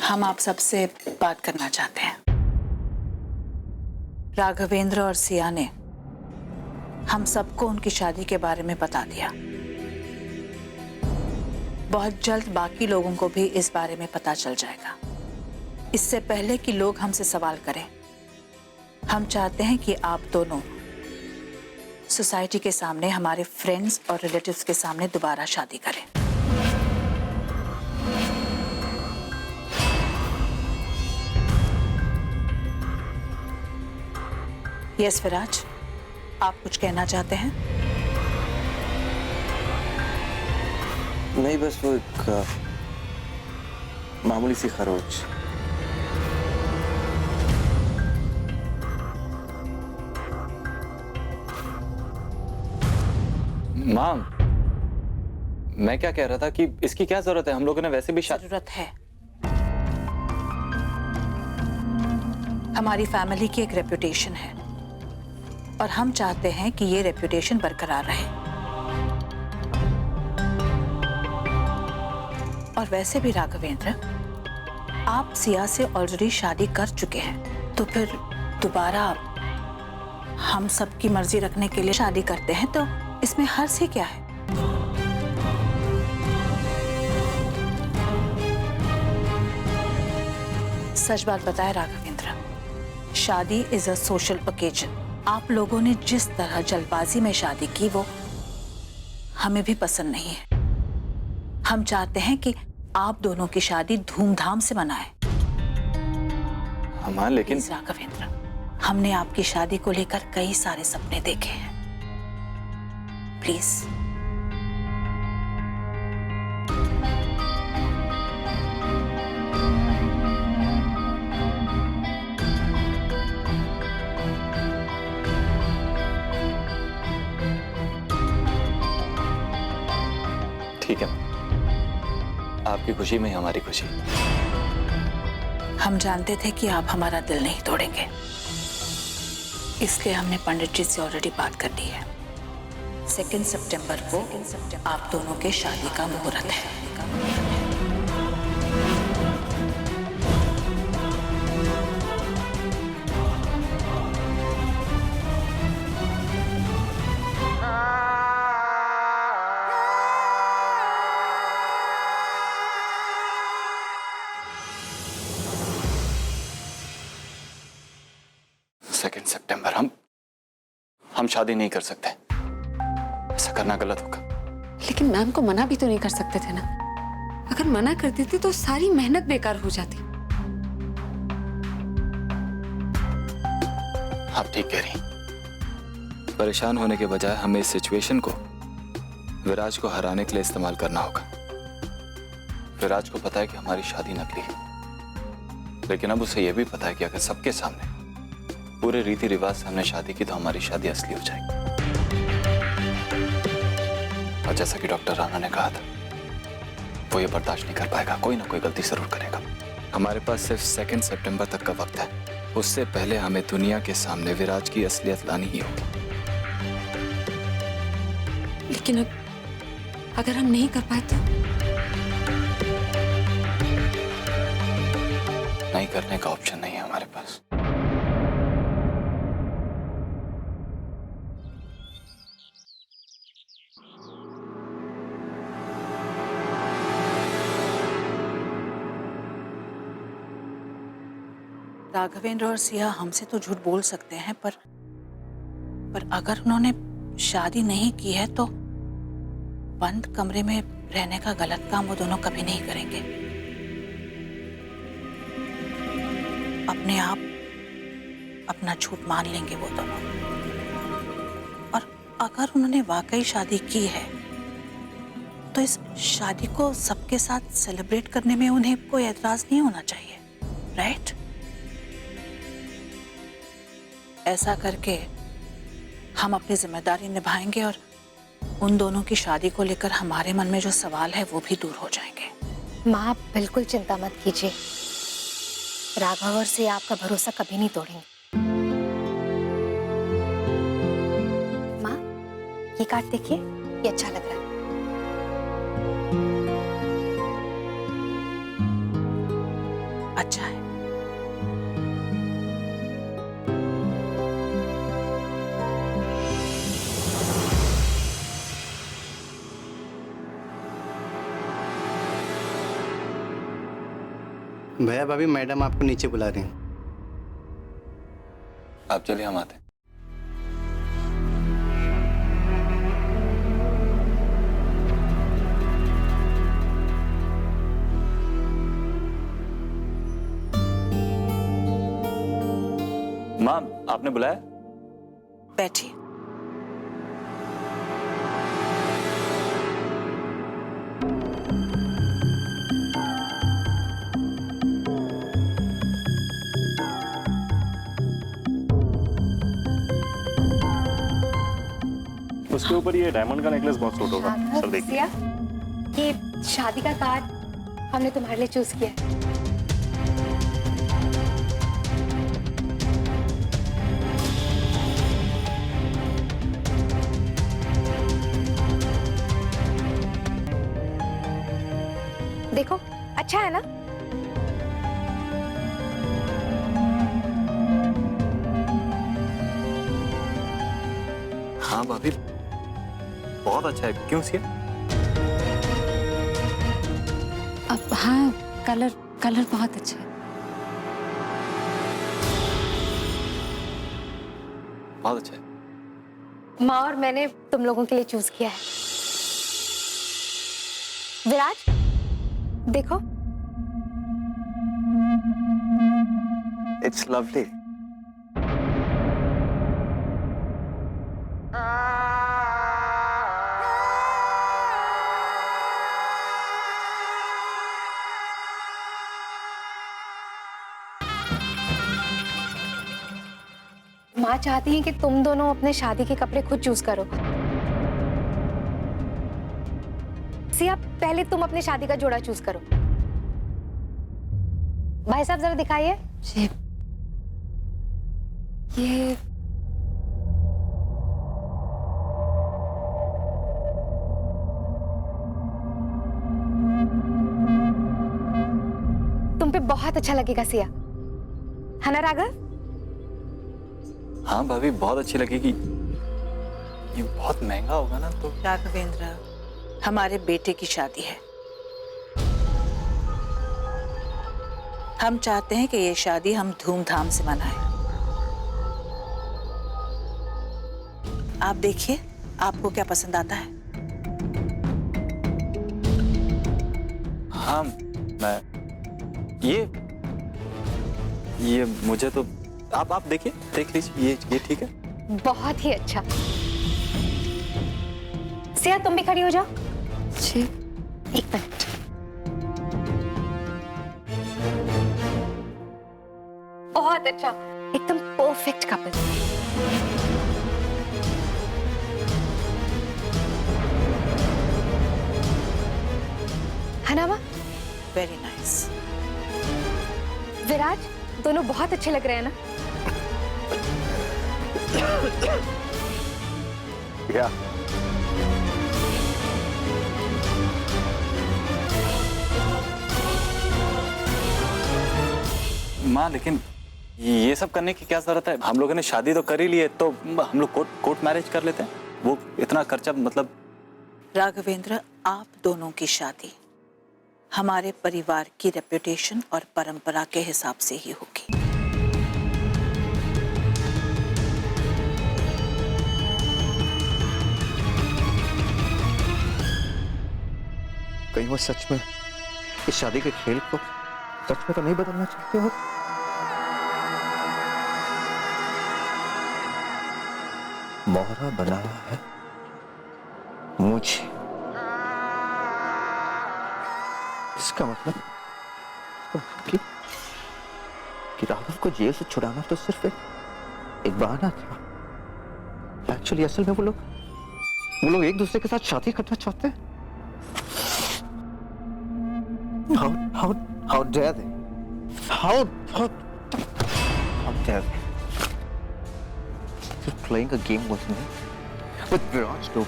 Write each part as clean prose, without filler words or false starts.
हम आप सबसे बात करना चाहते हैं। राघवेंद्र और सिया ने हम सबको उनकी शादी के बारे में बता दिया। बहुत जल्द बाकी लोगों को भी इस बारे में पता चल जाएगा। इससे पहले कि लोग हमसे सवाल करें, हम चाहते हैं कि आप दोनों सोसाइटी के सामने, हमारे फ्रेंड्स और रिलेटिव्स के सामने दोबारा शादी करें। यस विराज, आप कुछ कहना चाहते हैं? नहीं, बस वो एक मामूली सी खरोच। माँ, मैं क्या कह रहा था कि इसकी क्या जरूरत है? हम लोगों ने वैसे भी जरूरत है। हमारी फैमिली की एक रेपुटेशन है और हम चाहते हैं कि ये रेपुटेशन बरकरार रहे। और वैसे भी राघवेंद्र, आप सिया से ऑलरेडी शादी कर चुके हैं, तो फिर दोबारा हम सबकी मर्जी रखने के लिए शादी करते हैं, तो इसमें हर्ज ही क्या है? सच बात बताए राघवेंद्र, शादी इज अ सोशल ओकेजन। आप लोगों ने जिस तरह जल्दबाजी में शादी की, वो हमें भी पसंद नहीं है। हम चाहते हैं कि आप दोनों की शादी धूमधाम से मनाएं। हाँ, लेकिन राघवेंद्र, हमने आपकी शादी को लेकर कई सारे सपने देखे हैं। प्लीज। ठीक है, आपकी खुशी में ही हमारी खुशी। हम जानते थे कि आप हमारा दिल नहीं तोड़ेंगे, इसलिए हमने पंडित जी से ऑलरेडी बात कर ली है। 2 सितंबर को आप दोनों के शादी का मुहूर्त है। सितंबर हम शादी नहीं कर सकते। ऐसा करना गलत होगा। लेकिन मैम को मना भी तो नहीं कर सकते थे ना। अगर मना कर देते तो सारी मेहनत बेकार हो जाती। आप ठीक कह रही। परेशान होने के बजाय हमें इस सिचुएशन को विराज को हराने के लिए इस्तेमाल करना होगा। विराज को पता है कि हमारी शादी नकली है, लेकिन अब उसे यह भी पता है कि अगर सबके सामने पूरे रीति रिवाज से हमने शादी की तो हमारी शादी असली हो जाएगी। और जैसा कि डॉक्टर राणा ने कहा था, वो ये बर्दाश्त नहीं कर पाएगा, कोई ना कोई गलती जरूर करेगा। हमारे पास सिर्फ 2 सितंबर तक का वक्त है। उससे पहले हमें दुनिया के सामने विराज की असलियत लानी ही होगी। लेकिन अगर हम नहीं कर पाए तो? नहीं करने का ऑप्शन नहीं है हमारे पास। राघवेंद्र और सिया हमसे तो झूठ बोल सकते हैं, पर अगर उन्होंने शादी नहीं की है तो बंद कमरे में रहने का गलत काम वो दोनों कभी नहीं करेंगे। अपने आप अपना झूठ मान लेंगे वो दोनों। और अगर उन्होंने वाकई शादी की है तो इस शादी को सबके साथ सेलिब्रेट करने में उन्हें कोई एतराज नहीं होना चाहिए, राइट? ऐसा करके हम अपनी जिम्मेदारी निभाएंगे और उन दोनों की शादी को लेकर हमारे मन में जो सवाल है वो भी दूर हो जाएंगे। माँ, आप बिल्कुल चिंता मत कीजिए। राघव और से आपका भरोसा कभी नहीं तोड़ेंगे। माँ, ये कार्ड देखिए, ये अच्छा लग रहा है। अच्छा है। भैया भाभी मैडम आपको नीचे बुला रही हैं। आप चलिए, हम आते हैं। माँ, आपने बुलाया? बैठिए। उसके ऊपर ये डायमंड का नेकलेस बहुत सूट होगा सर, देखिए। ये शादी का कार्ड हमने तुम्हारे लिए चूज किया है। देखो, अच्छा है ना? हाँ भाभी, बहुत अच्छा है। क्यों सिया? अब हाँ, कलर बहुत अच्छा है। बहुत अच्छा है। माँ और मैंने तुम लोगों के लिए चूज किया है। विराज, देखो। It's lovely. माँ चाहती है कि तुम दोनों अपने शादी के कपड़े खुद चूज करो। सिया, पहले तुम अपने शादी का जोड़ा चूज करो। भाई साहब जरा दिखाइए। ये तुम पे बहुत अच्छा लगेगा सिया, है ना राघव? हाँ भाभी, बहुत अच्छी लगेगी। ये बहुत महंगा होगा ना तो। राघवेंद्र, हमारे बेटे की शादी है। हम चाहते हैं कि ये शादी हम धूमधाम से मनाएं। आप देखिए, आपको क्या पसंद आता है? हाँ, मैं ये मुझे तो आप देखिए, देख लीजिए। ये ठीक है। बहुत ही अच्छा। सिया, तुम भी खड़ी हो जाओ। जी। एक मिनट। बहुत अच्छा, एकदम परफेक्ट कपल। है ना माँ? Very nice. विराज, दोनों बहुत अच्छे लग रहे हैं ना? या माँ, लेकिन ये सब करने की क्या जरूरत है? हम लोगों ने शादी तो कर ही ली है, तो हम लोग कोर्ट मैरिज कर लेते हैं। वो इतना खर्चा, मतलब। राघवेंद्र, आप दोनों की शादी हमारे परिवार की रेपुटेशन और परंपरा के हिसाब से ही होगी। कहीं वो सच में इस शादी के खेल को सच में तो नहीं बदलना चाहते हो? मोहरा बनाया है मुझे। इसका मतलब कि राघव को जेल से छुड़ाना तो सिर्फ एक बहाना था। एक्चुअली असल में वो लोग एक दूसरे के साथ शादी करना चाहते हैं। How dare they? How dare they? They're playing a game with me, with Viraj too.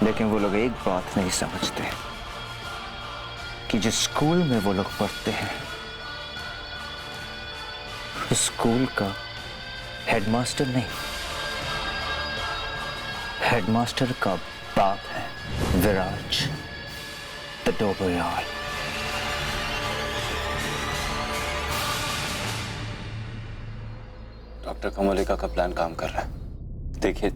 लेकिन वो लोग एक बात नहीं समझते कि जिस स्कूल में वो लोग पढ़ते हैं उस स्कूल का हेडमास्टर नहीं, हेडमास्टर का बाप है विराज द डोबरयाल। डॉक्टर कमोलिका का प्लान काम कर रहा है। देखिए,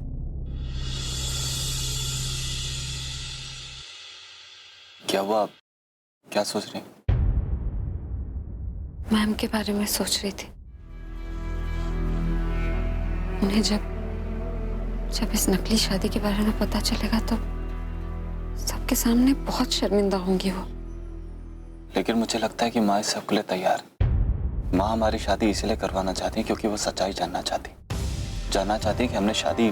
क्या हुआ? आप क्या सोच रही हैं? मैम के बारे में सोच रही थी। उन्हें जब इस नकली शादी के बारे में पता चलेगा तो सबके सामने बहुत शर्मिंदा होंगी वो। लेकिन मुझे लगता है कि माँ इस सब के लिए तैयार है। माँ हमारी शादी इसलिए करवाना चाहती है क्योंकि वो सच्चाई जानना चाहती है कि हमने शादी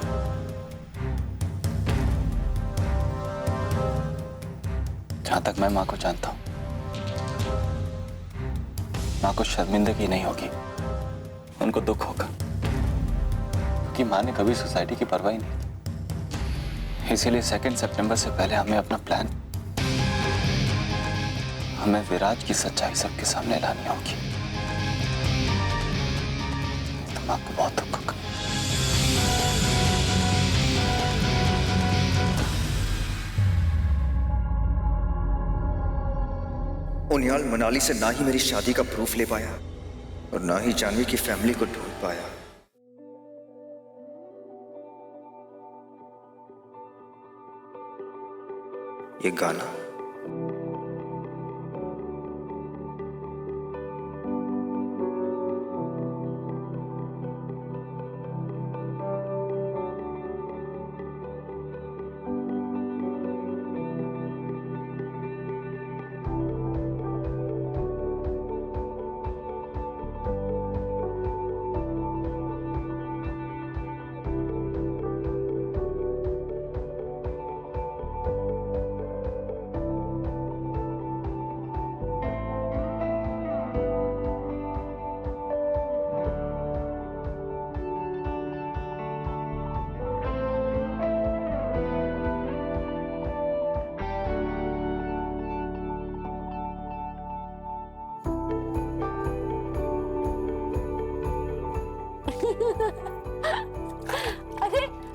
जहां तक मैं माँ को जानता हूं, माँ को शर्मिंदगी नहीं होगी, उनको दुख होगा क्योंकि माँ ने कभी सोसाइटी की परवाह ही नहीं की। इसीलिए 2 सितंबर से पहले हमें अपना प्लान, हमें विराज की सच्चाई सबके सामने लानी होगी। तो माँ को बहुत दुख होगा। उनियाल मनाली से ना ही मेरी शादी का प्रूफ ले पाया और ना ही जानवी की फैमिली को ढूंढ पाया। ये गाना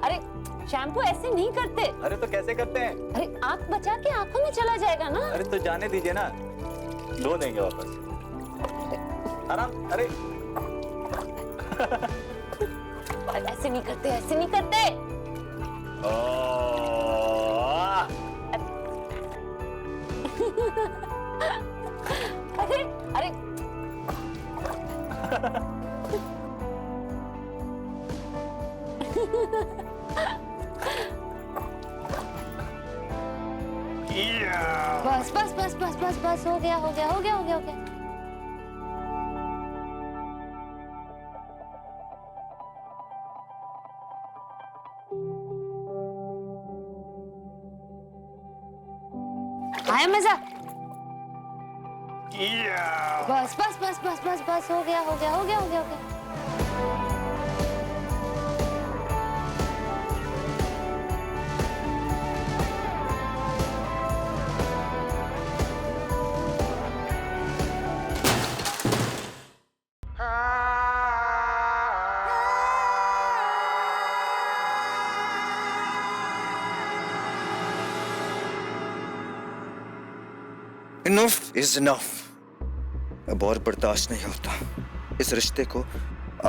अरे शैम्पू ऐसे नहीं करते। अरे तो कैसे करते हैं? अरे आंख बचा के आंखों में चला जाएगा ना। अरे तो जाने दीजिए ना, धो देंगे वापस। आराम। अरे ऐसे नहीं करते, ऐसे नहीं करते। अरे अरे बस बस बस बस बस बस हो गया हो गया हो गया हो गया हो गया। आया मजा? बस बस बस बस बस बस हो गया हो गया हो गया हो गया हो गया। Enough is enough. अब और बर्दाश्त नहीं होता। इस रिश्ते को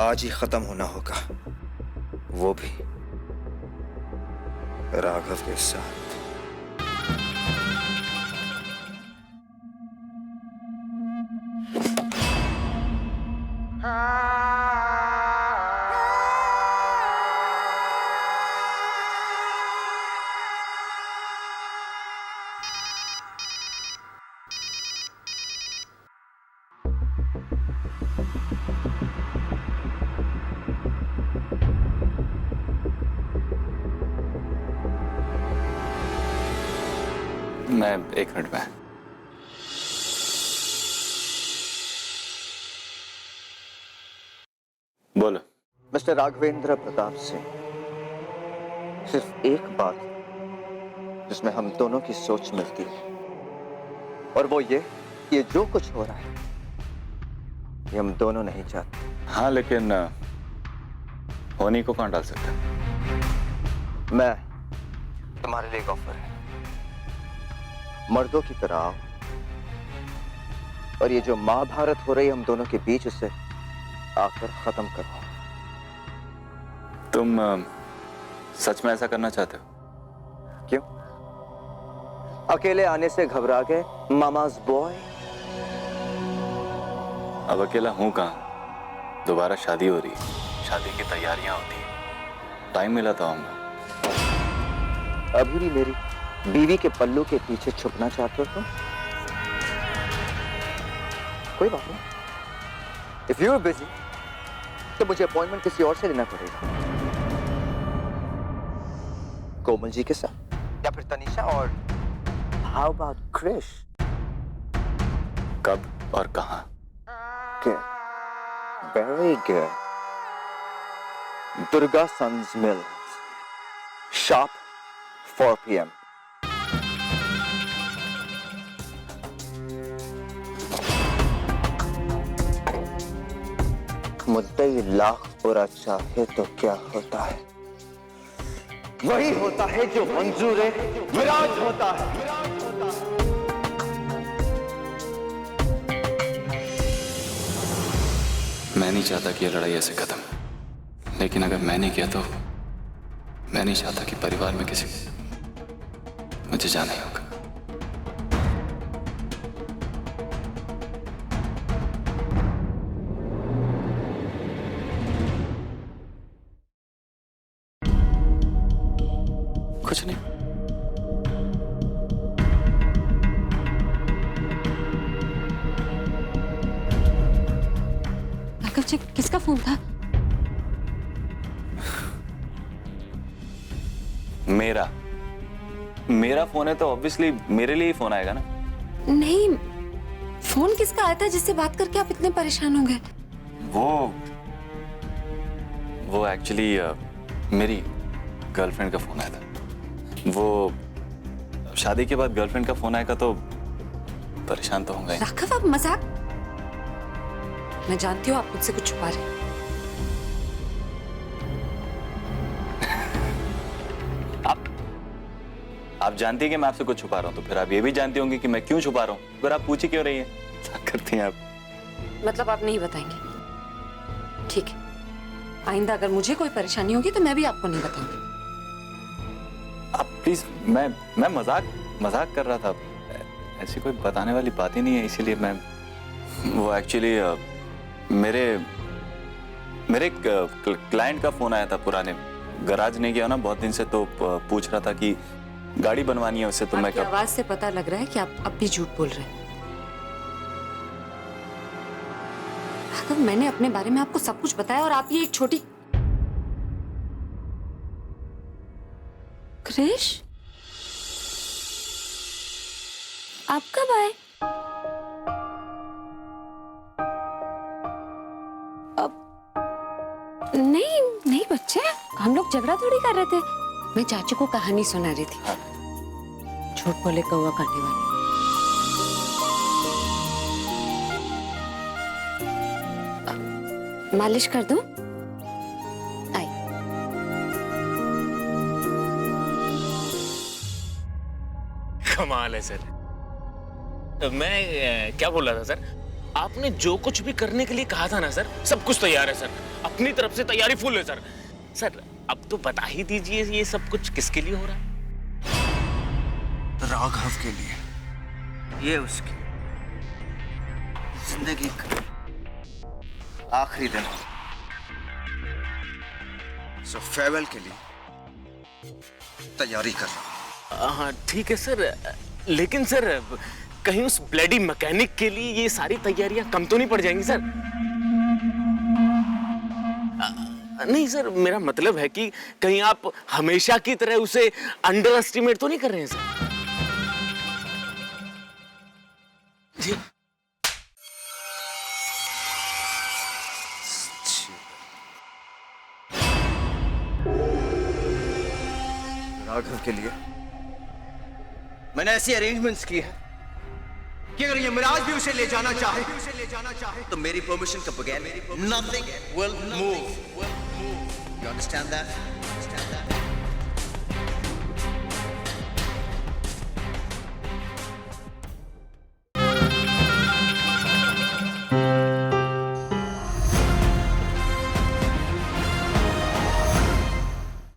आज ही खत्म होना होगा, वो भी राघव के साथ। मैं 1 मिनट में। बोलो। मिस्टर राघवेंद्र प्रताप सिंह, सिर्फ एक बात जिसमें हम दोनों की सोच मिलती है और वो ये जो कुछ हो रहा है ये हम दोनों नहीं चाहते। हाँ, लेकिन होनी को कौन डाल सकता है? मैं तुम्हारे लिए एक ऑफर है, मर्दों की तरह आओ और ये जो महाभारत हो रही है हम दोनों के बीच उसे आकर खत्म करो। तुम सच में ऐसा करना चाहते हो? क्यों? अकेले आने से घबरा गए मामाज बॉय? अब अकेला हूं कहां, दोबारा शादी हो रही है, शादी की तैयारियां होती हैं, टाइम मिला तो आऊंगा। अभी भी मेरी बीवी के पल्लू के पीछे छुपना चाहते हो तुम? कोई बात नहीं, इफ यू आर बिजी तो मुझे अपॉइंटमेंट किसी और से लेना पड़ेगा, कोमल जी के साथ या फिर तनीषा, और हाउ अबाउट क्रिश? कब और कहां? Good. Very good. Durga Sons Mills. Sharp 4 p.m. मुद्दई lakh बुरा चाहे तो क्या होता है? वही होता है जो मंजूर विराज होता है। मैं नहीं चाहता कि ये लड़ाई ऐसे खत्म, लेकिन अगर मैंने किया तो मैं नहीं चाहता कि परिवार में किसी मुझे जाना ही होगा। कुछ नहीं। राघव जी, किसका फोन था? मेरा फोन है तो ऑब्वियसली मेरे लिए ही फोन आएगा ना। नहीं, फोन किसका आया था जिससे बात करके आप इतने परेशान हो गए? वो एक्चुअली मेरी गर्लफ्रेंड का फोन आया था। वो शादी के बाद गर्लफ्रेंड का फोन आएगा तो परेशान तो होंगे। राघव, आप मजाक, मैं जानती हूँ आप मुझसे कुछ छुपा रहे हैं। आप जानती हैं कि मैं आपसे कुछ छुपा रहा हूँ, तो फिर आप ये भी जानती होंगी कि मैं क्यों छुपा रहा हूँ। फिर आप पूछ ही क्यों रही हैं? क्या करती हैं आप? मतलब आप नहीं बताएंगे? ठीक है, आइंदा अगर मुझे कोई परेशानी होगी तो मैं भी आपको नहीं बताऊंगी। आप प्लीज, मैं मजाक कर रहा था, ऐसी कोई बताने वाली बात ही नहीं है, इसीलिए मैं वो एक्चुअली मेरे क्लाइंट का फोन आया था पुराने, गराज नहीं गया ना बहुत दिन से, तो पूछ रहा था कि गाड़ी बनवानी है उससे, तो मैं आवाज से पता लग रहा है कि आप अब भी झूठ बोल रहे हैं। राघव, मैंने अपने बारे में आपको सब कुछ बताया और आप ये एक छोटी क्रिश, आप कब आए? अब नहीं बच्चे, हम लोग झगड़ा थोड़ी कर रहे थे, मैं चाचू को कहानी सुना रही थी। झूठ बोले कौवा काटने वाली। मालिश कर दूं? आई। कमाल है सर। मैं क्या बोल रहा था सर, आपने जो कुछ भी करने के लिए कहा था ना सर, सब कुछ तैयार है सर, अपनी तरफ से तैयारी फुल है सर। सर अब तो बता ही दीजिए ये सब कुछ किसके लिए हो रहा है? राघव के लिए। ये उसकी जिंदगी का आखिरी दिन, सो फेयरवेल के लिए तैयारी कर रहा हूं। हाँ ठीक है सर, लेकिन सर कहीं उस ब्लडी मैकेनिक के लिए ये सारी तैयारियां कम तो नहीं पड़ जाएंगी सर? नहीं सर, मेरा मतलब है कि कहीं आप हमेशा की तरह उसे अंडर एस्टिमेट तो नहीं कर रहे हैं सर? जी राघव के लिए मैंने ऐसी अरेंजमेंट्स की है कि अगर ये मिराज भी उसे ले जाना चाहे तो मेरी परमिशन के बगैर nothing will move. You understand that?